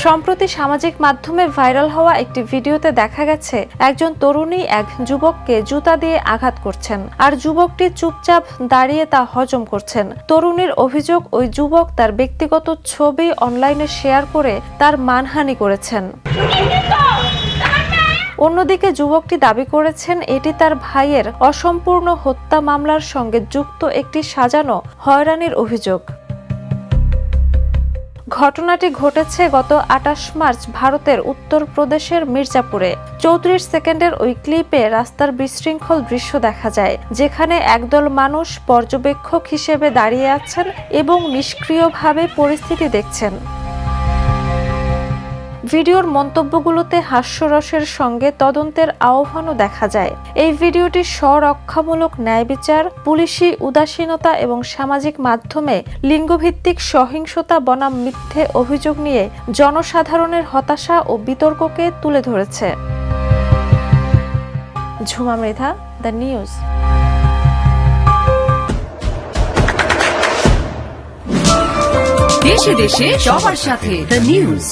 সম্প্রতি সামাজিক মাধ্যমে ভাইরাল হওয়া একটি ভিডিওতে দেখা গেছে একজন তরুণী এক যুবককে জুতা দিয়ে আঘাত করছেন আর যুবকটি চুপচাপ দাঁড়িয়ে তা হজম করছেন। তরুণীর অভিযোগ, ওই যুবক তার ব্যক্তিগত ছবি অনলাইনে শেয়ার করে তার মানহানি করেছেন। অন্যদিকে যুবকটি দাবি করেছেন এটি তার ভাইয়ের অসম্পূর্ণ হত্যা মামলার সঙ্গে যুক্ত একটি সাজানো হয়রানির অভিযোগ। ঘটনাটি ঘটেছে গত ২৮ মার্চ ভারতের উত্তরপ্রদেশের মির্জাপুরে। ৩৪ সেকেন্ডের ওই ক্লিপে রাস্তার বিশৃঙ্খল দৃশ্য দেখা যায়, যেখানে একদল মানুষ পর্যবেক্ষক হিসেবে দাঁড়িয়ে আছেন এবং নিষ্ক্রিয়ভাবে পরিস্থিতি দেখছেন। ভিডিওর মন্তব্যগুলোতে হাস্যরসের সঙ্গে তদন্তের আহ্বানও দেখা যায়। এই ভিডিওটি স্বরক্ষামূলক ন্যায়বিচার, পুলিশি উদাসীনতা এবং সামাজিক মাধ্যমে লিঙ্গভিত্তিক সহিংসতা বনাম মিথ্যে অভিযোগ নিয়ে জনসাধারণের হতাশা ও বিতর্ককে তুলে ধরেছে। Jhuma Mridha, the news. দেশে দেশে সবার সাথে, দ্য নিউজ।